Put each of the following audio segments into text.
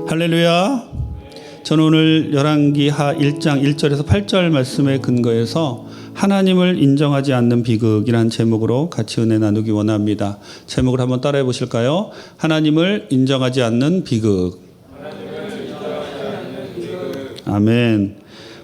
할렐루야. 저는 오늘 열왕기하 1장 1절에서 8절 말씀에 근거해서 하나님을 인정하지 않는 비극이라는 제목으로 같이 은혜 나누기 원합니다. 제목을 한번 따라해 보실까요? 하나님을 인정하지 않는 비극. 아멘.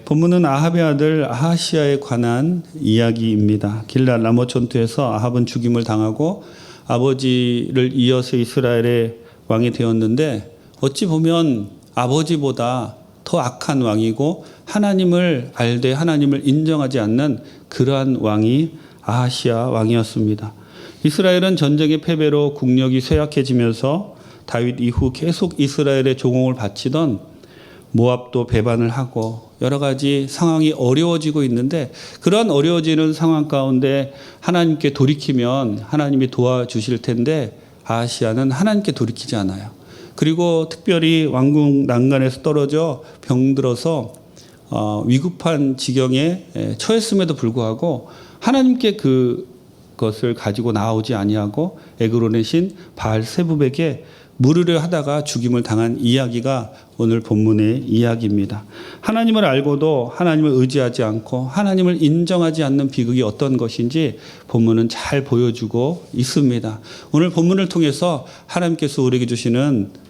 본문은 아합의 아들 아하시야에 관한 이야기입니다. 길랏 라못 전투에서 아합은 죽임을 당하고 아버지를 이어서 이스라엘의 왕이 되었는데, 어찌 보면 아버지보다 더 악한 왕이고 하나님을 알되 하나님을 인정하지 않는 그러한 왕이 아하시야 왕이었습니다. 이스라엘은 전쟁의 패배로 국력이 쇠약해지면서 다윗 이후 계속 이스라엘의 조공을 바치던 모압도 배반을 하고 여러 가지 상황이 어려워지고 있는데, 그러한 어려워지는 상황 가운데 하나님께 돌이키면 하나님이 도와주실 텐데 아하시야는 하나님께 돌이키지 않아요. 그리고 특별히 왕궁 난간에서 떨어져 병들어서 위급한 지경에 처했음에도 불구하고 하나님께 그것을 가지고 나오지 아니하고 에그론의 신 바알세붑에게 물으려 하다가 죽임을 당한 이야기가 오늘 본문의 이야기입니다. 하나님을 알고도 하나님을 의지하지 않고 하나님을 인정하지 않는 비극이 어떤 것인지 본문은 잘 보여주고 있습니다. 오늘 본문을 통해서 하나님께서 우리에게 주시는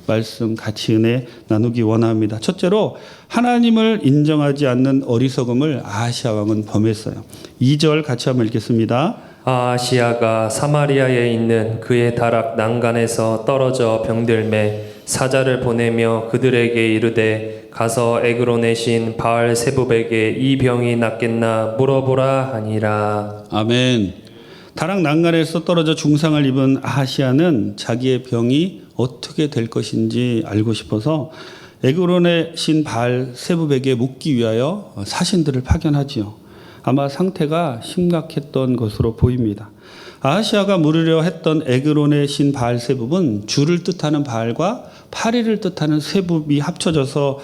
말씀 같이 은혜 나누기 원합니다. 첫째로, 하나님을 인정하지 않는 어리석음을 아하시야 왕은 범했어요. 2절 같이 한번 읽겠습니다. 아하시야가 사마리아에 있는 그의 다락 난간에서 떨어져 병들매 사자를 보내며 그들에게 이르되 가서 에그론의 신 바알세붑에게 이 병이 낫겠나 물어보라 하니라. 아멘. 다락 난간에서 떨어져 중상을 입은 아하시야는 자기의 병이 어떻게 될 것인지 알고 싶어서 에그론의 신 바알세붑에게 묻기 위하여 사신들을 파견하지요. 아마 상태가 심각했던 것으로 보입니다. 아하시야가 물으려 했던 에그론의 신 바알세붑은 주를 뜻하는 바알과 파리를 뜻하는 세붑이 합쳐져서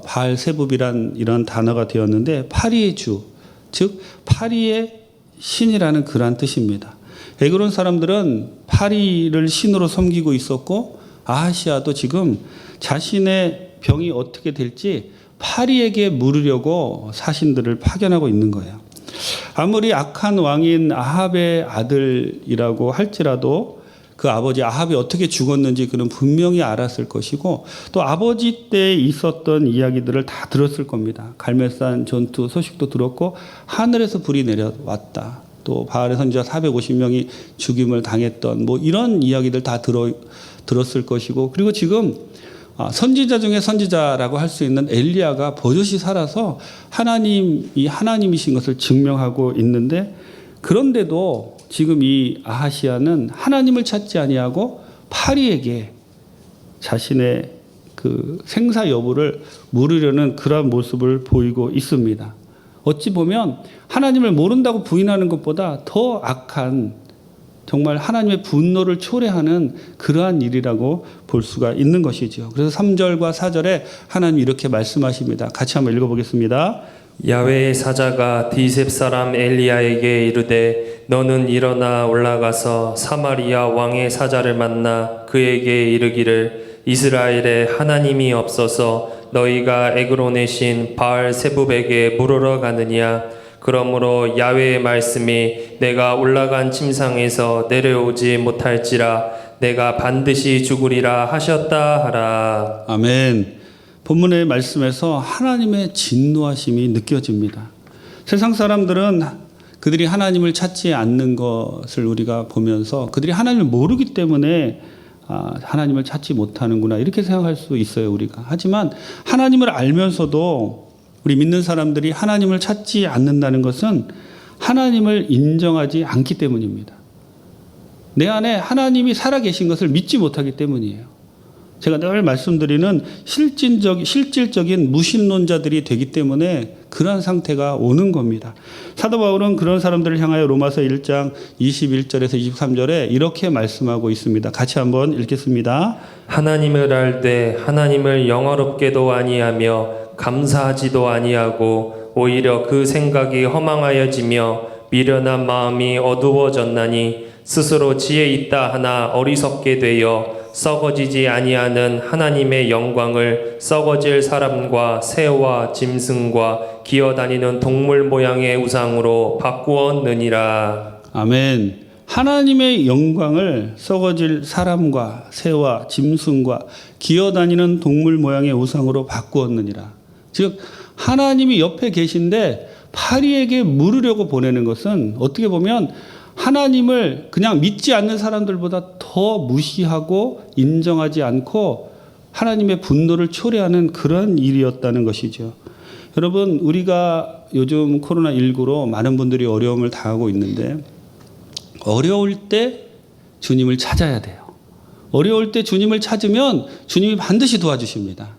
바알세붑이란 이런 단어가 되었는데, 파리의 주, 즉 파리의 신이라는 그러한 뜻입니다. 에그론 사람들은 파리를 신으로 섬기고 있었고, 아하시야도 지금 자신의 병이 어떻게 될지 파리에게 물으려고 사신들을 파견하고 있는 거예요. 아무리 악한 왕인 아합의 아들이라고 할지라도 그 아버지 아합이 어떻게 죽었는지 그는 분명히 알았을 것이고, 또 아버지 때 있었던 이야기들을 다 들었을 겁니다. 갈멜산 전투 소식도 들었고, 하늘에서 불이 내려왔다, 또 바알의 선지자 450명이 죽임을 당했던 이런 이야기들 다 들었을 것이고, 그리고 지금 선지자 중에 선지자라고 할 수 있는 엘리야가 버젓이 살아서 하나님이 하나님이신 것을 증명하고 있는데, 그런데도 지금 이 아하시야는 하나님을 찾지 아니하고 파리에게 자신의 그 생사 여부를 물으려는 그러한 모습을 보이고 있습니다. 어찌 보면 하나님을 모른다고 부인하는 것보다 더 악한, 정말 하나님의 분노를 초래하는 그러한 일이라고 볼 수가 있는 것이죠. 그래서 3절과 4절에 하나님 이렇게 말씀하십니다. 같이 한번 읽어보겠습니다. 야훼의 사자가 디셉 사람 엘리야에게 이르되 너는 일어나 올라가서 사마리아 왕의 사자를 만나 그에게 이르기를 이스라엘에 하나님이 없어서 너희가 에그론의 신 바알세붑에게 물으러 가느냐. 그러므로 야훼의 말씀이 내가 올라간 침상에서 내려오지 못할지라 내가 반드시 죽으리라 하셨다 하라. 아멘. 본문의 말씀에서 하나님의 진노하심이 느껴집니다. 세상 사람들은 그들이 하나님을 찾지 않는 것을 우리가 보면서 그들이 하나님을 모르기 때문에 하나님을 찾지 못하는구나 이렇게 생각할 수 있어요, 우리가. 하지만 하나님을 알면서도 우리 믿는 사람들이 하나님을 찾지 않는다는 것은 하나님을 인정하지 않기 때문입니다. 내 안에 하나님이 살아계신 것을 믿지 못하기 때문이에요. 제가 늘 말씀드리는 실질적인 무신론자들이 되기 때문에 그러한 상태가 오는 겁니다. 사도 바울은 그런 사람들을 향하여 로마서 1장 21절에서 23절에 이렇게 말씀하고 있습니다. 같이 한번 읽겠습니다. 하나님을 알되 하나님을 영화롭게도 아니하며 감사하지도 아니하고 오히려 그 생각이 허망하여지며 미련한 마음이 어두워졌나니 스스로 지혜 있다 하나 어리석게 되어 썩어지지 아니하는 하나님의 영광을 썩어질 사람과 새와 짐승과 기어다니는 동물 모양의 우상으로 바꾸었느니라. 아멘. 하나님의 영광을 썩어질 사람과 새와 짐승과 기어다니는 동물 모양의 우상으로 바꾸었느니라. 즉 하나님이 옆에 계신데 파리에게 물으려고 보내는 것은 어떻게 보면 하나님을 그냥 믿지 않는 사람들보다 더 무시하고 인정하지 않고 하나님의 분노를 초래하는 그런 일이었다는 것이죠. 여러분, 우리가 요즘 코로나19로 많은 분들이 어려움을 당하고 있는데 어려울 때 주님을 찾아야 돼요. 어려울 때 주님을 찾으면 주님이 반드시 도와주십니다.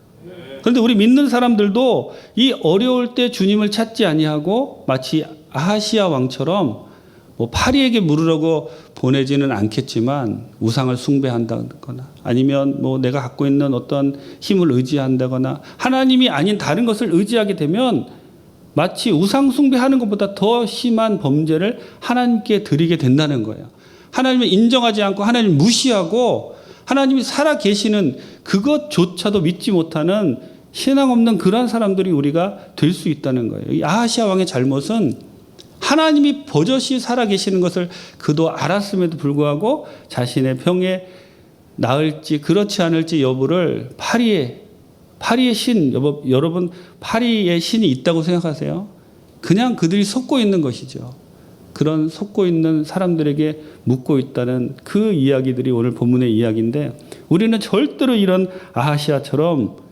그런데 우리 믿는 사람들도 이 어려울 때 주님을 찾지 아니하고 마치 아하시아 왕처럼 뭐 파리에게 물으려고 보내지는 않겠지만 우상을 숭배한다거나 아니면 뭐 내가 갖고 있는 어떤 힘을 의지한다거나 하나님이 아닌 다른 것을 의지하게 되면 마치 우상 숭배하는 것보다 더 심한 범죄를 하나님께 드리게 된다는 거예요. 하나님을 인정하지 않고 하나님을 무시하고 하나님이 살아 계시는 그것조차도 믿지 못하는 신앙 없는 그러한 사람들이 우리가 될 수 있다는 거예요. 이 아하시아 왕의 잘못은 하나님이 버젓이 살아 계시는 것을 그도 알았음에도 불구하고 자신의 병에 나을지 그렇지 않을지 여부를 파리의 신, 여러분 파리의 신이 있다고 생각하세요? 그냥 그들이 속고 있는 것이죠. 그런 속고 있는 사람들에게 묻고 있다는 그 이야기들이 오늘 본문의 이야기인데 우리는 절대로 이런 아하시아처럼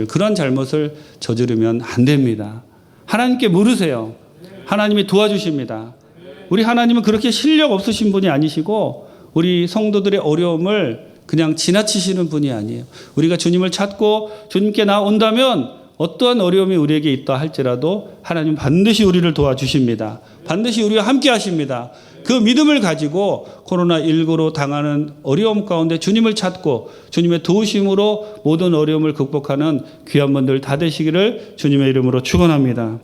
그런 잘못을 저지르면 안 됩니다. 하나님께 물으세요. 하나님이 도와주십니다. 우리 하나님은 그렇게 실력 없으신 분이 아니시고 우리 성도들의 어려움을 그냥 지나치시는 분이 아니에요. 우리가 주님을 찾고 주님께 나온다면 어떠한 어려움이 우리에게 있다 할지라도 하나님 반드시 우리를 도와주십니다. 반드시 우리와 함께 하십니다. 그 믿음을 가지고 코로나19로 당하는 어려움 가운데 주님을 찾고 주님의 도우심으로 모든 어려움을 극복하는 귀한 분들 다 되시기를 주님의 이름으로 축원합니다.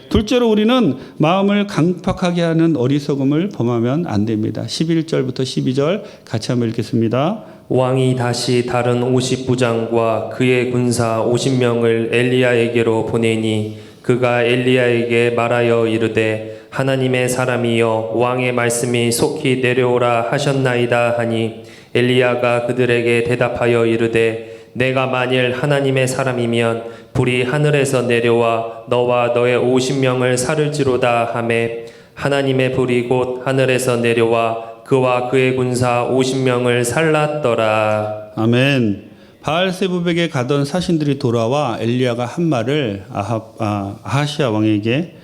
둘째로 우리는 마음을 강팍하게 하는 어리석음을 범하면 안 됩니다. 11절부터 12절 같이 한번 읽겠습니다. 왕이 다시 다른 50부장과 그의 군사 50명을 엘리야에게로 보내니 그가 엘리야에게 말하여 이르되 하나님의 사람이여 왕의 말씀이 속히 내려오라 하셨나이다 하니 엘리야가 그들에게 대답하여 이르되 내가 만일 하나님의 사람이면 불이 하늘에서 내려와 너와 너의 50명을 살을지로다 하매 하나님의 불이 곧 하늘에서 내려와 그와 그의 군사 50명을 살랐더라. 아멘. 바알세부백에 가던 사신들이 돌아와 엘리야가 한 말을 아하시아 왕에게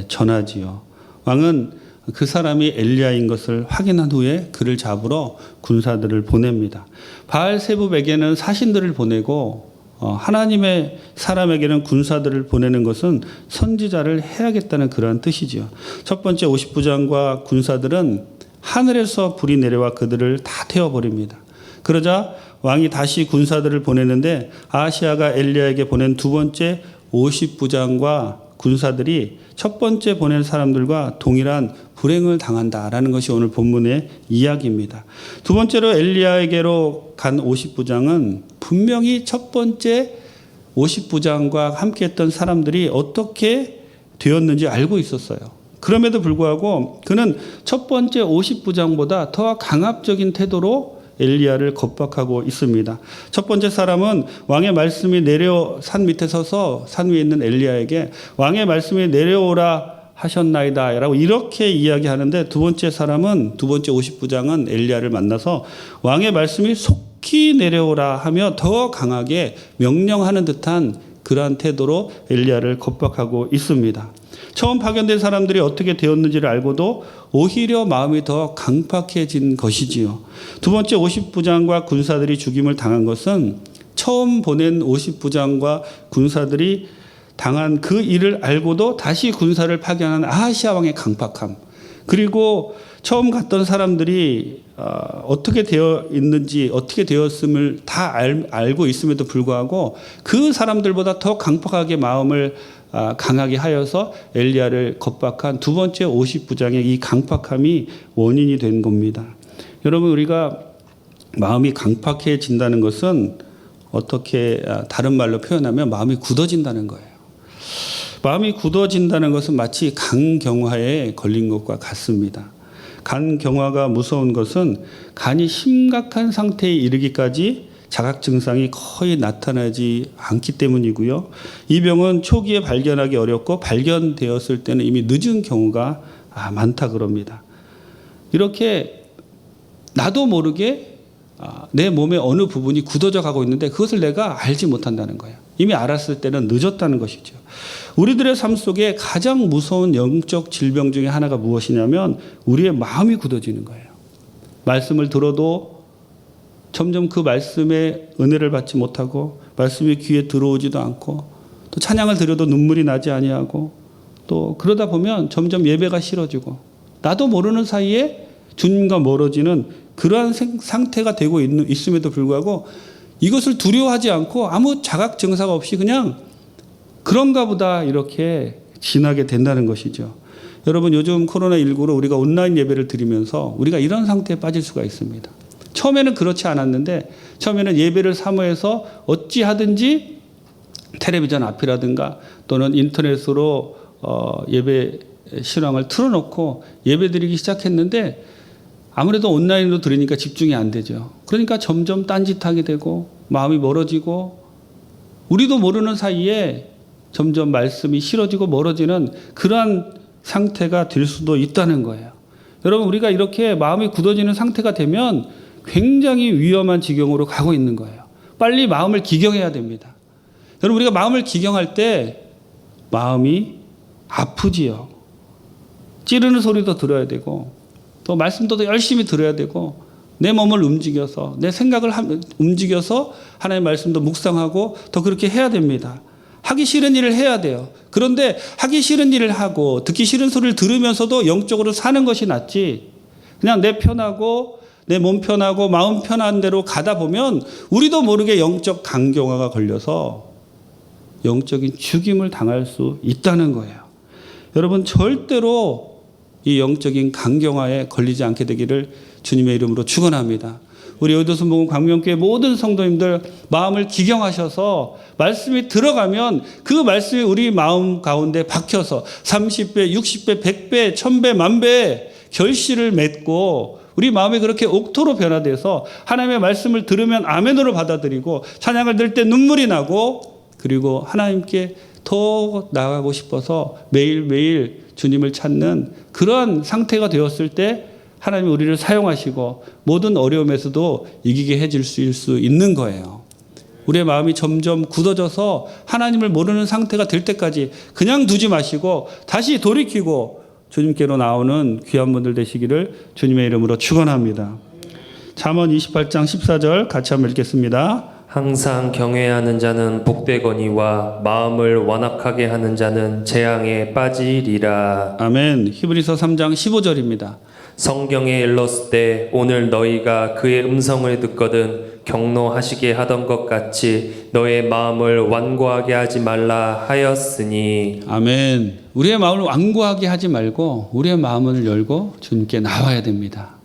전하지요. 왕은 그 사람이 엘리야인 것을 확인한 후에 그를 잡으러 군사들을 보냅니다. 바알세부백에는 사신들을 보내고 하나님의 사람에게는 군사들을 보내는 것은 선지자를 해야겠다는 그러한 뜻이지요. 첫 번째 50부장과 군사들은 하늘에서 불이 내려와 그들을 다 태워버립니다. 그러자 왕이 다시 군사들을 보내는데 아하시아가 엘리야에게 보낸 두 번째 50부장과 군사들이 첫 번째 보낸 사람들과 동일한 불행을 당한다라는 것이 오늘 본문의 이야기입니다. 두 번째로 엘리야에게로 간 50부장은 분명히 첫 번째 50부장과 함께했던 사람들이 어떻게 되었는지 알고 있었어요. 그럼에도 불구하고 그는 첫 번째 50부장보다 더 강압적인 태도로 엘리야를 겁박하고 있습니다. 첫 번째 사람은 왕의 말씀이 산 밑에 서서 산 위에 있는 엘리야에게 왕의 말씀이 내려오라 하셨나이다 라고 이렇게 이야기하는데 두 번째 50부장은 엘리야를 만나서 왕의 말씀이 속히 내려오라 하며 더 강하게 명령하는 듯한 그러한 태도로 엘리야를 겁박하고 있습니다. 처음 파견된 사람들이 어떻게 되었는지를 알고도 오히려 마음이 더 강팍해진 것이지요. 두 번째 50부장과 군사들이 죽임을 당한 것은 처음 보낸 50부장과 군사들이 당한 그 일을 알고도 다시 군사를 파견한 아하시아 왕의 강팍함, 그리고 처음 갔던 사람들이 어떻게 되어 있는지 어떻게 되었음을 다 알고 있음에도 불구하고 그 사람들보다 더 강팍하게 마음을 강하게 하여서 엘리야를 겁박한 두 번째 50부장의 이 강팍함이 원인이 된 겁니다. 여러분, 우리가 마음이 강팍해진다는 것은 어떻게 다른 말로 표현하면 마음이 굳어진다는 거예요. 마음이 굳어진다는 것은 마치 간경화에 걸린 것과 같습니다. 간경화가 무서운 것은 간이 심각한 상태에 이르기까지 자각 증상이 거의 나타나지 않기 때문이고요. 이 병은 초기에 발견하기 어렵고 발견되었을 때는 이미 늦은 경우가 많다 그럽니다. 이렇게 나도 모르게 내 몸의 어느 부분이 굳어져 가고 있는데 그것을 내가 알지 못한다는 거예요. 이미 알았을 때는 늦었다는 것이죠. 우리들의 삶 속에 가장 무서운 영적 질병 중에 하나가 무엇이냐면 우리의 마음이 굳어지는 거예요. 말씀을 들어도 점점 그 말씀의 은혜를 받지 못하고 말씀이 귀에 들어오지도 않고 또 찬양을 드려도 눈물이 나지 아니하고 또 그러다 보면 점점 예배가 싫어지고 나도 모르는 사이에 주님과 멀어지는 그러한 상태가 되고 있음에도 불구하고 이것을 두려워하지 않고 아무 자각 증사가 없이 그냥 그런가 보다 이렇게 지나게 된다는 것이죠. 여러분 요즘 코로나19로 우리가 온라인 예배를 드리면서 우리가 이런 상태에 빠질 수가 있습니다. 처음에는 그렇지 않았는데 처음에는 예배를 사모해서 어찌하든지 텔레비전 앞이라든가 또는 인터넷으로 예배 실황을 틀어놓고 예배 드리기 시작했는데 아무래도 온라인으로 들으니까 집중이 안 되죠. 그러니까 점점 딴짓하게 되고 마음이 멀어지고 우리도 모르는 사이에 점점 말씀이 싫어지고 멀어지는 그러한 상태가 될 수도 있다는 거예요. 여러분 우리가 이렇게 마음이 굳어지는 상태가 되면 굉장히 위험한 지경으로 가고 있는 거예요. 빨리 마음을 기경해야 됩니다. 여러분 우리가 마음을 기경할 때 마음이 아프지요. 찌르는 소리도 들어야 되고 또 말씀도 더 열심히 들어야 되고 내 몸을 움직여서 내 생각을 움직여서 하나님의 말씀도 묵상하고 더 그렇게 해야 됩니다. 하기 싫은 일을 해야 돼요. 그런데 하기 싫은 일을 하고 듣기 싫은 소리를 들으면서도 영적으로 사는 것이 낫지 그냥 내 편하고 내 몸 편하고 마음 편한 대로 가다 보면 우리도 모르게 영적 간경화가 걸려서 영적인 죽임을 당할 수 있다는 거예요. 여러분 절대로 이 영적인 간경화에 걸리지 않게 되기를 주님의 이름으로 축원합니다. 우리 여의도순복음 광명교회 모든 성도님들 마음을 기경하셔서 말씀이 들어가면 그 말씀이 우리 마음 가운데 박혀서 30배, 60배, 100배, 1000배, 만배 결실을 맺고 우리 마음이 그렇게 옥토로 변화돼서 하나님의 말씀을 들으면 아멘으로 받아들이고 찬양을 들을 때 눈물이 나고 그리고 하나님께 더 나아가고 싶어서 매일매일 주님을 찾는 그러한 상태가 되었을 때 하나님이 우리를 사용하시고 모든 어려움에서도 이기게 해줄 수 있는 거예요. 우리의 마음이 점점 굳어져서 하나님을 모르는 상태가 될 때까지 그냥 두지 마시고 다시 돌이키고 주님께로 나오는 귀한 분들 되시기를 주님의 이름으로 축원합니다. 잠언 28장 14절 같이 한번 읽겠습니다. 항상 경외하는 자는 복되거니와 마음을 완악하게 하는 자는 재앙에 빠지리라. 아멘. 히브리서 3장 15절입니다. 성경에 일렀을 때 오늘 너희가 그의 음성을 듣거든 경노하시게 하던 것 같이 너의 마음을 완고하게 하지 말라 하였으니. 아멘. 우리의 마음을 완고하게 하지 말고 우리의 마음을 열고 주님께 나와야 됩니다.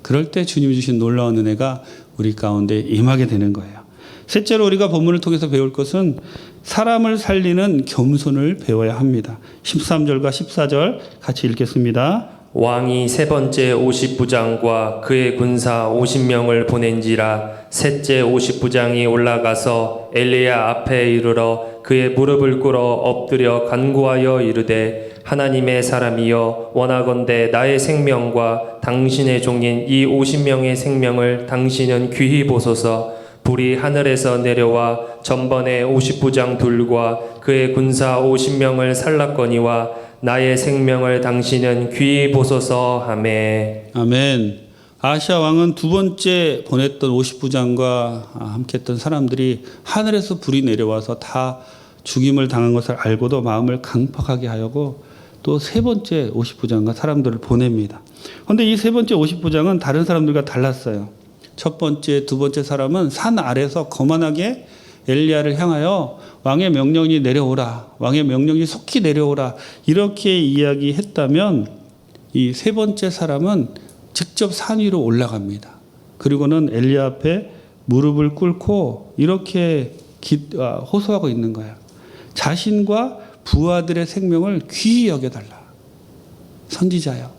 그럴 때 주님이 주신 놀라운 은혜가 우리 가운데 임하게 되는 거예요. 셋째로 우리가 본문을 통해서 배울 것은 사람을 살리는 겸손을 배워야 합니다. 13절과 14절 같이 읽겠습니다. 왕이 세 번째 50부장과 그의 군사 50명을 보낸지라 셋째 50부장이 올라가서 엘리야 앞에 이르러 그의 무릎을 꿇어 엎드려 간구하여 이르되 하나님의 사람이여 원하건대 나의 생명과 당신의 종인 이 50명의 생명을 당신은 귀히 보소서. 불이 하늘에서 내려와 전번에 50부장 둘과 그의 군사 50명을 살랐거니와 나의 생명을 당신은 귀히 보소서 하매. 아멘. 아시아 왕은 두 번째 보냈던 50부장과 함께했던 사람들이 하늘에서 불이 내려와서 다 죽임을 당한 것을 알고도 마음을 강팍하게 하려고 또 세 번째 50부장과 사람들을 보냅니다. 그런데 이 세 번째 50부장은 다른 사람들과 달랐어요. 첫 번째, 두 번째 사람은 산 아래서 거만하게 엘리야를 향하여 왕의 명령이 내려오라, 왕의 명령이 속히 내려오라 이렇게 이야기했다면 이 세 번째 사람은 직접 산 위로 올라갑니다. 그리고는 엘리야 앞에 무릎을 꿇고 이렇게 호소하고 있는 거예요. 자신과 부하들의 생명을 귀히 여겨달라. 선지자여,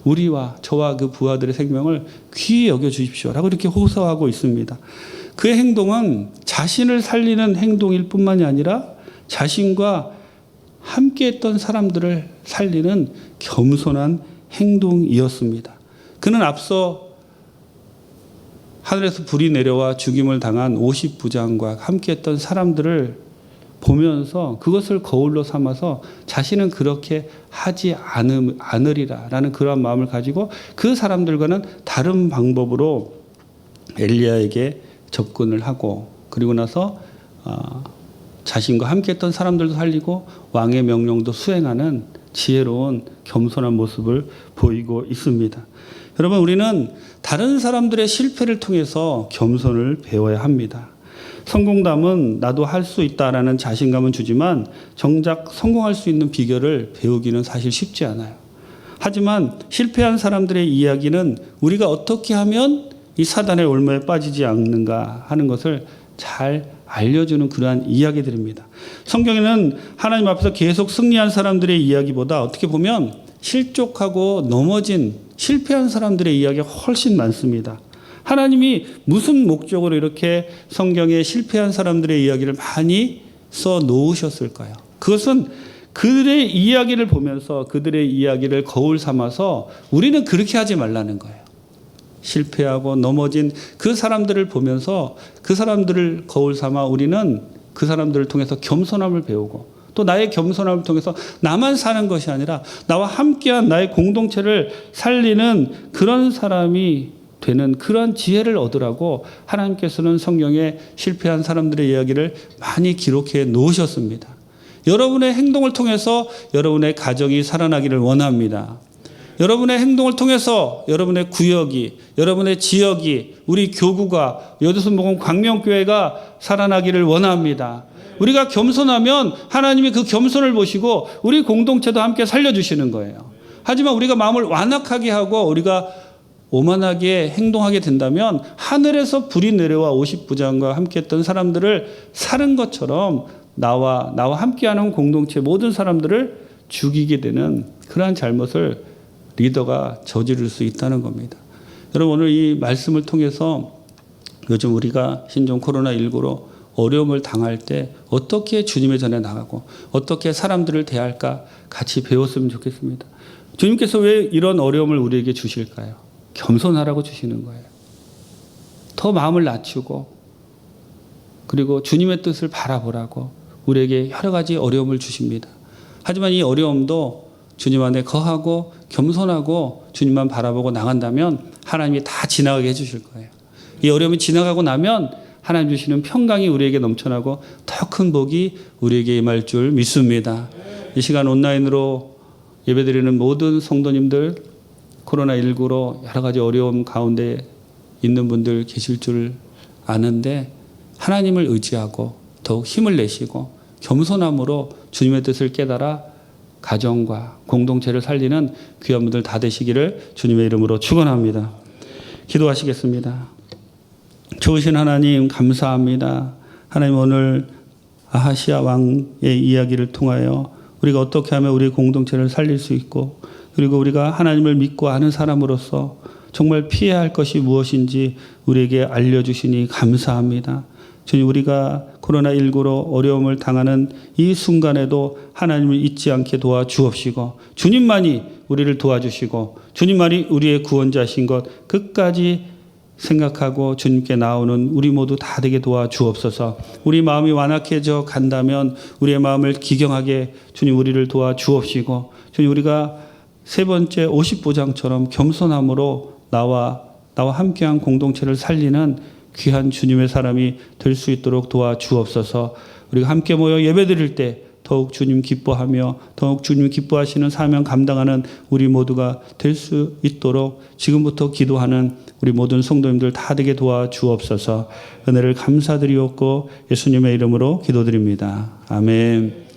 우리와 저와 그 부하들의 생명을 귀히 여겨주십시오라고 이렇게 호소하고 있습니다. 그의 행동은 자신을 살리는 행동일 뿐만이 아니라 자신과 함께했던 사람들을 살리는 겸손한 행동이었습니다. 그는 앞서 하늘에서 불이 내려와 죽임을 당한 50부장과 함께했던 사람들을 보면서 그것을 거울로 삼아서 자신은 그렇게 하지 않으리라라는 그러한 마음을 가지고 그 사람들과는 다른 방법으로 엘리야에게 접근을 하고, 그리고 나서 자신과 함께했던 사람들도 살리고 왕의 명령도 수행하는 지혜로운 겸손한 모습을 보이고 있습니다. 여러분, 우리는 다른 사람들의 실패를 통해서 겸손을 배워야 합니다. 성공담은 나도 할 수 있다라는 자신감은 주지만 정작 성공할 수 있는 비결을 배우기는 사실 쉽지 않아요. 하지만 실패한 사람들의 이야기는 우리가 어떻게 하면 이 사단의 올무에 빠지지 않는가 하는 것을 잘 알려주는 그러한 이야기들입니다. 성경에는 하나님 앞에서 계속 승리한 사람들의 이야기보다 어떻게 보면 실족하고 넘어진 실패한 사람들의 이야기가 훨씬 많습니다. 하나님이 무슨 목적으로 이렇게 성경에 실패한 사람들의 이야기를 많이 써 놓으셨을까요? 그것은 그들의 이야기를 보면서 그들의 이야기를 거울 삼아서 우리는 그렇게 하지 말라는 거예요. 실패하고 넘어진 그 사람들을 보면서 그 사람들을 거울 삼아 우리는 그 사람들을 통해서 겸손함을 배우고, 또 나의 겸손함을 통해서 나만 사는 것이 아니라 나와 함께한 나의 공동체를 살리는 그런 사람이 되는 그런 지혜를 얻으라고 하나님께서는 성경에 실패한 사람들의 이야기를 많이 기록해 놓으셨습니다. 여러분의 행동을 통해서 여러분의 가정이 살아나기를 원합니다. 여러분의 행동을 통해서 여러분의 구역이, 여러분의 지역이, 우리 교구가, 여두순복음 광명교회가 살아나기를 원합니다. 우리가 겸손하면 하나님이 그 겸손을 보시고 우리 공동체도 함께 살려주시는 거예요. 하지만 우리가 마음을 완악하게 하고 우리가 오만하게 행동하게 된다면 하늘에서 불이 내려와 50부장과 함께했던 사람들을 살은 것처럼 나와 함께하는 공동체 모든 사람들을 죽이게 되는 그러한 잘못을 리더가 저지를 수 있다는 겁니다. 여러분, 오늘 이 말씀을 통해서 요즘 우리가 신종 코로나19로 어려움을 당할 때 어떻게 주님의 전에 나가고 어떻게 사람들을 대할까 같이 배웠으면 좋겠습니다. 주님께서 왜 이런 어려움을 우리에게 주실까요? 겸손하라고 주시는 거예요. 더 마음을 낮추고 그리고 주님의 뜻을 바라보라고 우리에게 여러 가지 어려움을 주십니다. 하지만 이 어려움도 주님 안에 거하고 겸손하고 주님만 바라보고 나간다면 하나님이 다 지나가게 해주실 거예요. 이 어려움이 지나가고 나면 하나님 주시는 평강이 우리에게 넘쳐나고 더 큰 복이 우리에게 임할 줄 믿습니다. 이 시간 온라인으로 예배드리는 모든 성도님들, 코로나19로 여러 가지 어려움 가운데 있는 분들 계실 줄 아는데 하나님을 의지하고 더욱 힘을 내시고 겸손함으로 주님의 뜻을 깨달아 가정과 공동체를 살리는 귀한 분들 다 되시기를 주님의 이름으로 축원합니다. 기도하시겠습니다. 좋으신 하나님 감사합니다. 하나님, 오늘 아하시아 왕의 이야기를 통하여 우리가 어떻게 하면 우리 공동체를 살릴 수 있고, 그리고 우리가 하나님을 믿고 아는 사람으로서 정말 피해야 할 것이 무엇인지 우리에게 알려주시니 감사합니다. 주님, 우리가 코로나19로 어려움을 당하는 이 순간에도 하나님을 잊지 않게 도와주옵시고, 주님만이 우리를 도와주시고 주님만이 우리의 구원자신 것 끝까지 생각하고 주님께 나오는 우리 모두 다 되게 도와주옵소서. 우리 마음이 완악해져 간다면 우리의 마음을 기경하게 주님 우리를 도와주옵시고, 주님, 우리가 세 번째 50부장처럼 겸손함으로 나와 함께한 공동체를 살리는 귀한 주님의 사람이 될 수 있도록 도와주옵소서. 우리가 함께 모여 예배드릴 때 더욱 주님 기뻐하며 더욱 주님 기뻐하시는 사명 감당하는 우리 모두가 될 수 있도록 지금부터 기도하는 우리 모든 성도님들 다 되게 도와주옵소서. 은혜를 감사드리옵고 예수님의 이름으로 기도드립니다. 아멘.